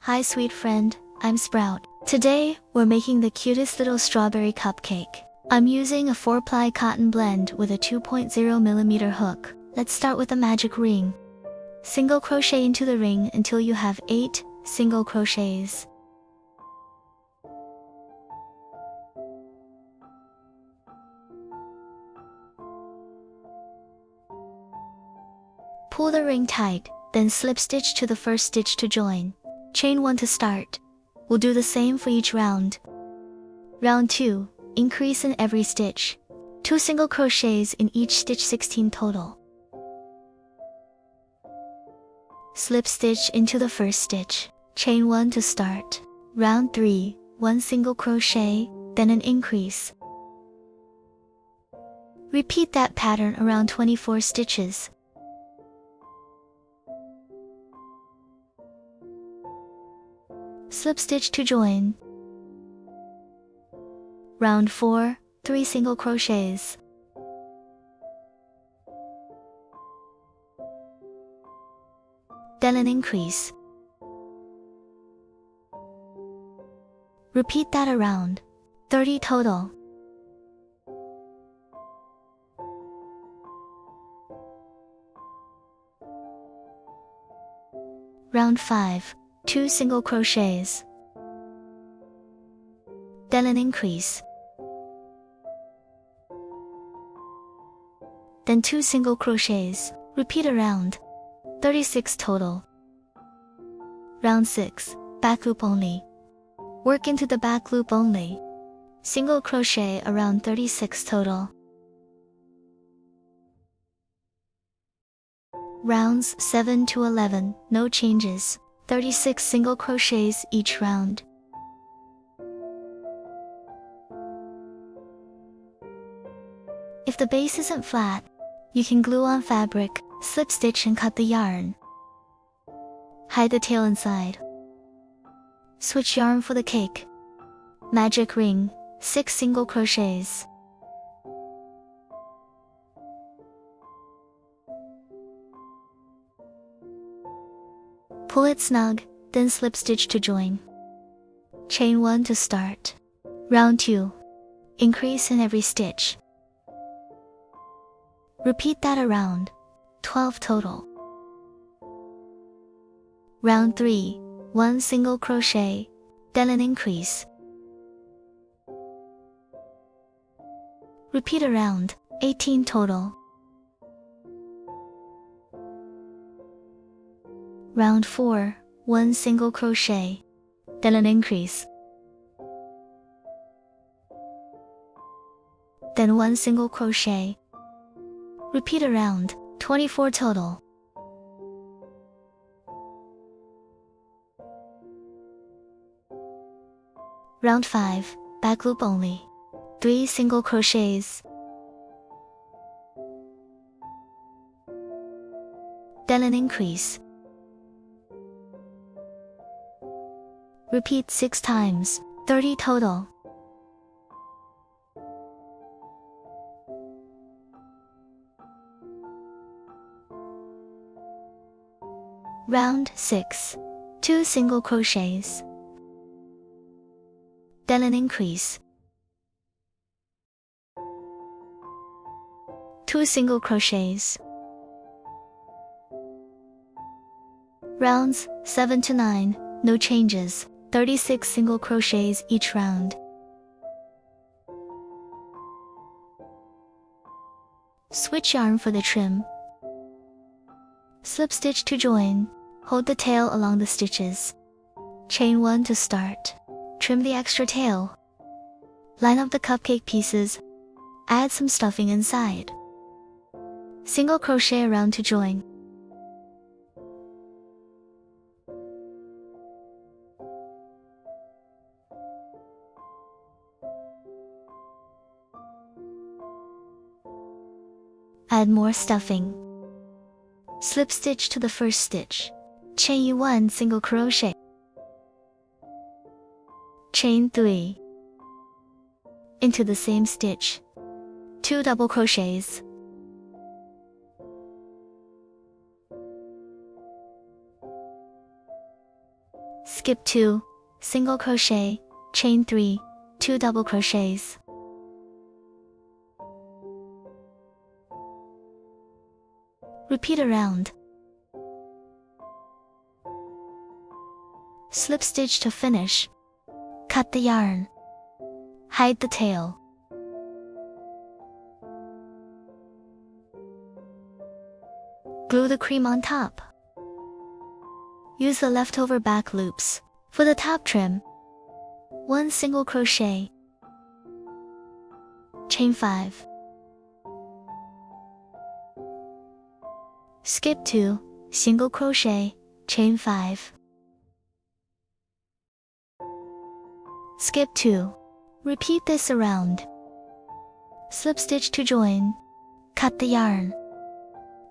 Hi sweet friend, I'm Sprout. Today, we're making the cutest little strawberry cupcake. I'm using a 4-ply cotton blend with a 2.0mm hook. Let's start with a magic ring. Single crochet into the ring until you have 8 single crochets. Pull the ring tight, then slip stitch to the first stitch to join. Chain 1 to start. We'll do the same for each round. Round 2, increase in every stitch. 2 single crochets in each stitch, 16 total. Slip stitch into the first stitch. Chain 1 to start. Round 3, 1 single crochet, then an increase. Repeat that pattern around 24 stitches. Slip stitch to join. Round 4, 3 single crochets. Then an increase. Repeat that around 30 total. Round 5, 2 single crochets. Then an increase. Then 2 single crochets. Repeat around 36 total. Round 6, back loop only. Work into the back loop only. Single crochet around 36 total. Rounds 7 to 11, no changes. 36 single crochets each round. If the base isn't flat, you can glue on fabric, slip stitch and cut the yarn. Hide the tail inside. Switch yarn for the cake. Magic ring, 6 single crochets. Pull it snug, then slip stitch to join. Chain 1 to start. Round 2. Increase in every stitch. Repeat that around 12 total. Round 3, 1 single crochet, then an increase. Repeat around 18 total. Round 4, 1 single crochet, then an increase. Then 1 single crochet. Repeat around 24 total. Round 5, back loop only. 3 single crochets. Then an increase. Repeat 6 times, 30 total. Round 6, 2 single crochets. Then an increase. 2 single crochets. Rounds 7 to 9, no changes. 36 single crochets each round. Switch yarn for the trim. Slip stitch to join. Hold the tail along the stitches. Chain 1 to start. Trim the extra tail. Line up the cupcake pieces. Add some stuffing inside. Single crochet around to join. Add more stuffing. Slip stitch to the first stitch. Chain 1 single crochet. Chain 3. Into the same stitch. 2 double crochets. skip 2, single crochet, chain 3, 2 double crochets. Repeat around. Slip stitch to finish. Cut the yarn. Hide the tail. Glue the cream on top. Use the leftover back loops. For the top trim, 1 single crochet, chain 5. Skip 2, single crochet, chain 5. Skip 2. Repeat this around. Slip stitch to join. Cut the yarn.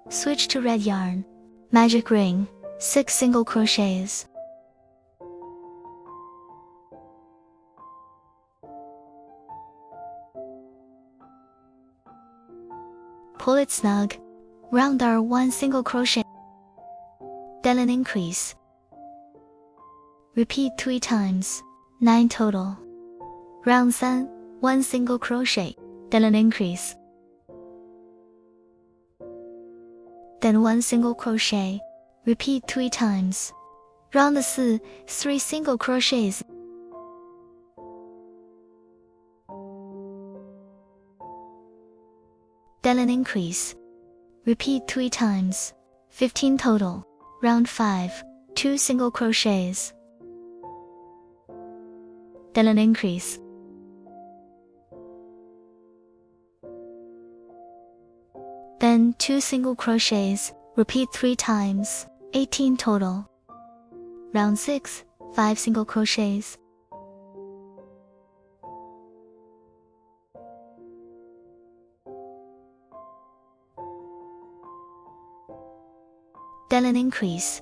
Switch to red yarn. Magic ring, 6 single crochets. Pull it snug. Round our 1 single crochet. Then an increase. Repeat 3 times. 9 total. Round 3, 1 single crochet. Then an increase. Then 1 single crochet. Repeat 3 times. Round 4, 3 single crochets. Then an increase. Repeat 3 times. 15 total. Round 5, 2 single crochets. Then an increase. Then 2 single crochets. Repeat 3 times. 18 total. Round 6, 5 single crochets. Then an increase.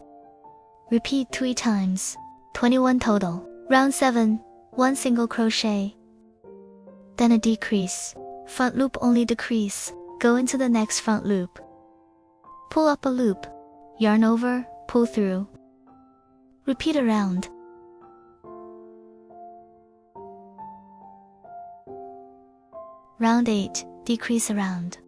Repeat 3 times. 21 total. Round 7, 1 single crochet. Then a decrease. Front loop only decrease. Go into the next front loop. Pull up a loop. Yarn over, pull through. Repeat around. Round 8, decrease around.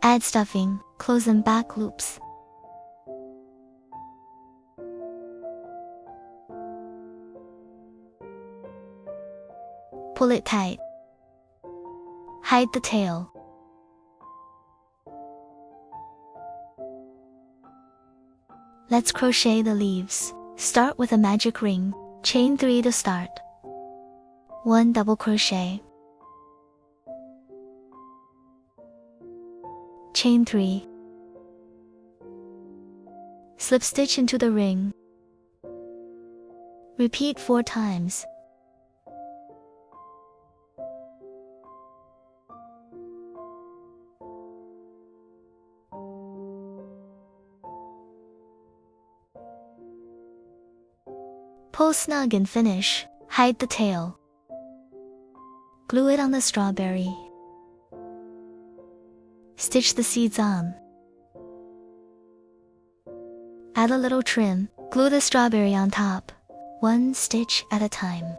Add stuffing, close and back loops. Pull it tight. Hide the tail. Let's crochet the leaves. Start with a magic ring. Chain 3 to start. 1 double crochet. Chain 3. Slip stitch into the ring. Repeat 4 times. Pull snug and finish. Hide the tail. Glue it on the strawberry. Stitch the seeds on. Add a little trim. Glue the strawberry on top, 1 stitch at a time.